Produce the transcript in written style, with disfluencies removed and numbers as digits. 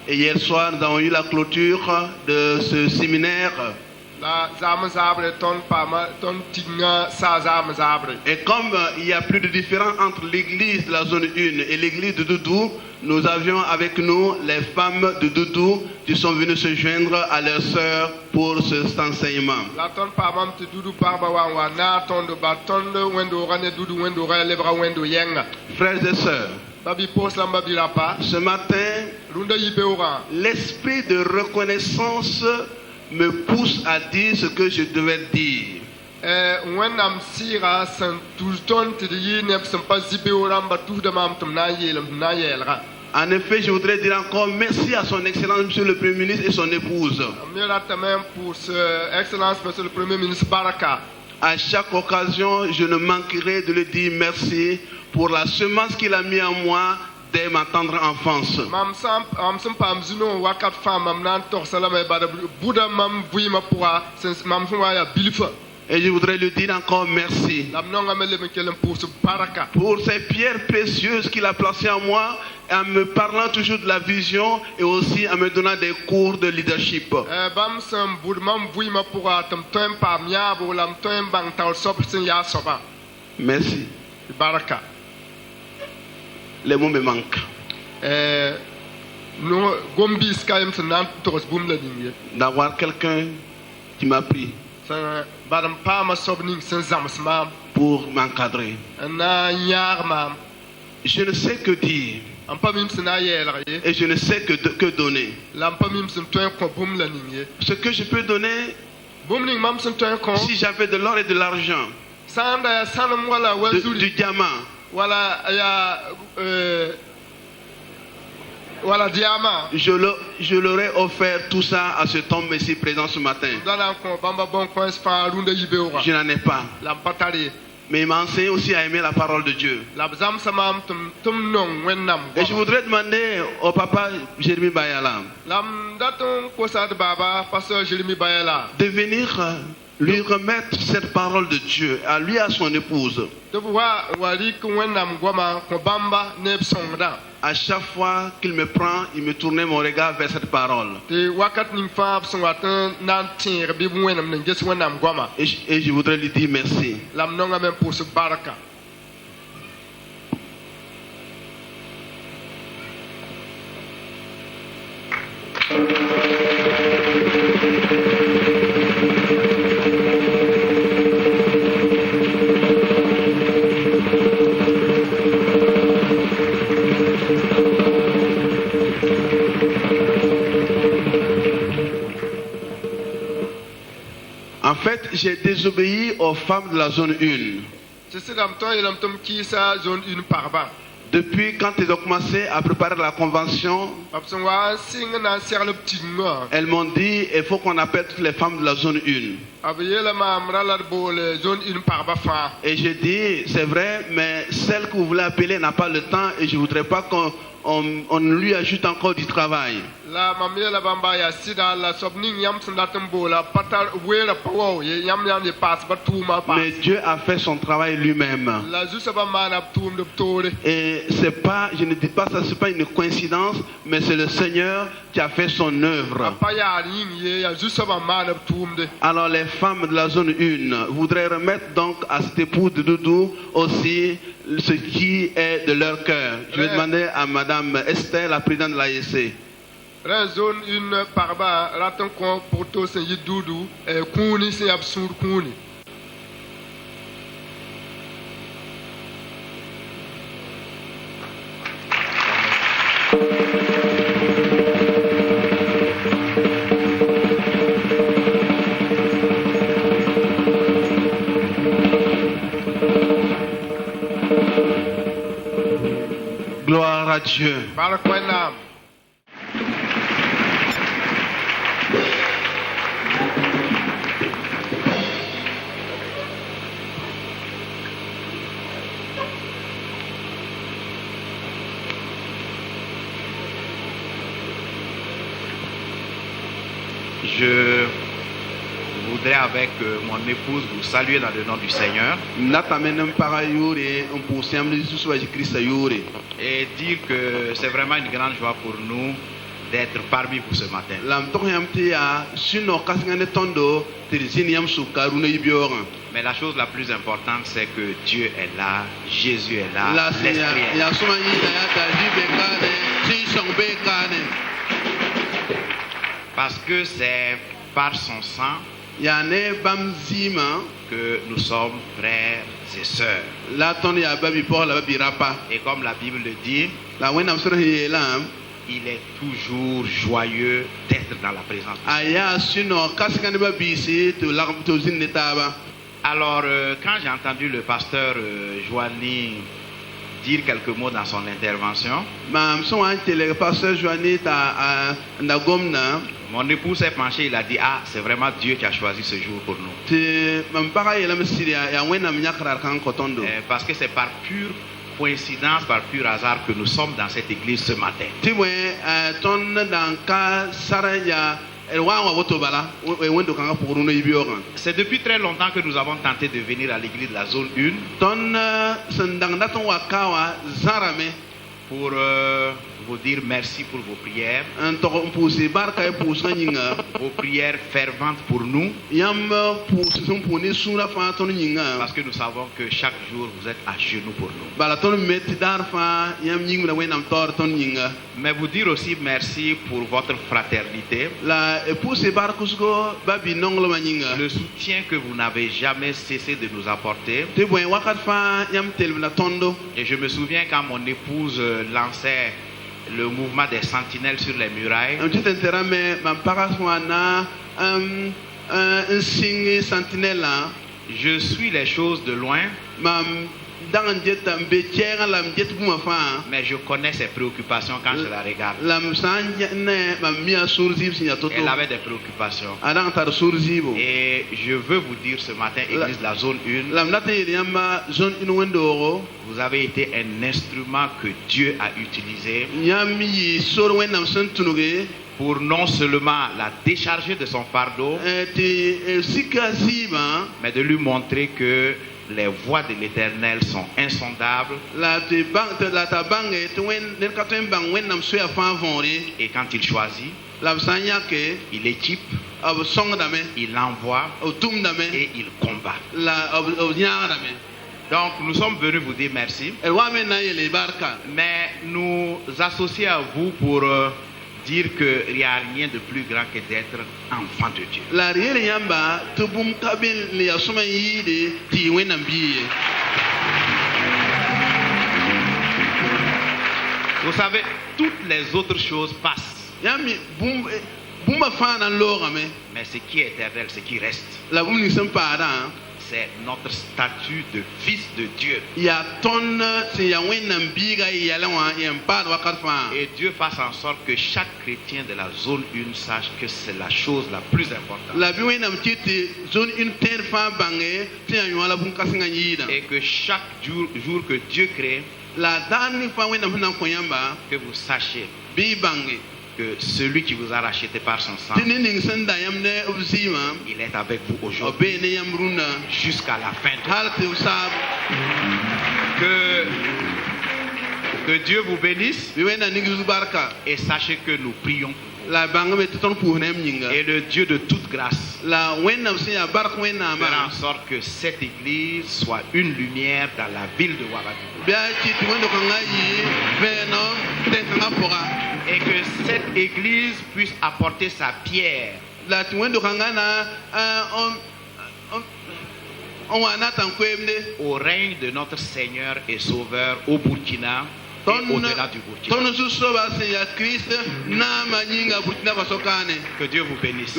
Et hier soir, nous avons eu la clôture de ce séminaire. Et comme il n'y a plus de différence entre l'église de la zone 1 et l'église de Doudou, nous avions avec nous les femmes de Doudou qui sont venues se joindre à leurs sœurs pour cet enseignement. Frères et sœurs, ce matin, l'esprit de reconnaissance me pousse à dire ce que je devais dire. En effet, je voudrais dire encore merci à son Excellence Monsieur le Premier ministre et son épouse. À chaque occasion, je ne manquerai de lui dire merci pour la semence qu'il a mis en moi dès ma tendre enfance. Et je voudrais lui dire encore merci pour ces pierres précieuses qu'il a placées en moi, en me parlant toujours de la vision et aussi en me donnant des cours de leadership. Merci. Les mots me manquent. D'avoir quelqu'un qui m'a pris pour m'encadrer. Je ne sais que dire et je ne sais que donner. Ce que je peux donner, si j'avais de l'or et de l'argent, du diamant, je l'aurais offert tout ça à cet homme ici présent ce matin. Je n'en ai pas. Mais il m'a enseigné aussi à aimer la parole de Dieu. Et je voudrais demander au papa Jérémy Bayala de venir lui remettre cette parole de Dieu, à lui et à son épouse. À chaque fois qu'il me prend, il me tournait mon regard vers cette parole. Et je voudrais lui dire merci. En fait, j'ai désobéi aux femmes de la zone 1. Depuis quand ils ont commencé à préparer la convention, elles m'ont dit il faut qu'on appelle toutes les femmes de la zone 1. Et j'ai dit c'est vrai, mais celle que vous voulez appeler n'a pas le temps et je ne voudrais pas qu'on lui ajoute encore du travail. Mais Dieu a fait son travail lui-même. Et c'est pas, je ne dis pas ça, c'est pas une coïncidence, mais c'est le Seigneur qui a fait son œuvre. Alors les femmes de la zone 1 voudraient remettre donc à cet époux de Doudou aussi ce qui est de leur cœur. Je vais demander à Madame Esther, la présidente de l'AEC. Zone 1 parba raton ko poto sen yidudu kuni sen absur kuni. Gloire à Dieu. Je voudrais avec mon épouse vous saluer dans le nom du Seigneur. et dire que c'est vraiment une grande joie pour nous d'être parmi vous ce matin. Mais la chose la plus importante, c'est que Dieu est là, Jésus est là, l'Esprit est là. Parce que c'est par son sang que nous sommes frères et sœurs. Et comme la Bible le dit, il est toujours joyeux d'être dans la présence de Dieu. Alors, quand j'ai entendu le pasteur Joanny dire quelques mots dans son intervention, mon époux s'est penché, il a dit: ah, c'est vraiment Dieu qui a choisi ce jour pour nous. Parce que c'est par pure coïncidence, par pur hasard que nous sommes dans cette église ce matin. C'est depuis très longtemps que nous avons tenté de venir à l'église de la zone 1 pour vous dire merci pour vos prières, vos prières ferventes pour nous, parce que nous savons que chaque jour vous êtes à genoux pour nous. Mais vous dire aussi merci pour votre fraternité, le soutien que vous n'avez jamais cessé de nous apporter. Et je me souviens quand mon épouse lançait le mouvement des sentinelles sur les murailles, je suis les choses de loin, mais je connais ses préoccupations quand je la regarde. Elle avait des préoccupations. Et je veux vous dire ce matin, église de la zone 1, vous avez été un instrument que Dieu a utilisé pour non seulement la décharger de son fardeau, mais de lui montrer que les voies de l'Éternel sont insondables. Et quand il choisit, il équipe, il envoie et il combat. Donc nous sommes venus vous dire merci, mais nous associer à vous pour dire qu'il n'y a rien de plus grand que d'être enfant de Dieu. Vous savez, toutes les autres choses passent, mais ce qui est éternel, ce qui reste, c'est notre statut de fils de Dieu. Et Dieu fasse en sorte que chaque chrétien de la zone 1 sache que c'est la chose la plus importante. Et que chaque jour que Dieu crée, que vous sachiez que celui qui vous a racheté par son sang, il est avec vous aujourd'hui jusqu'à la fin de que Dieu vous bénisse, et sachez que nous prions. Et le Dieu de toute grâce fera en sorte que cette église soit une lumière dans la ville de Ouagadougou. Et que cette église puisse apporter sa pierre au règne de notre Seigneur et Sauveur au Burkina et au-delà du Burkina. Que Dieu vous bénisse.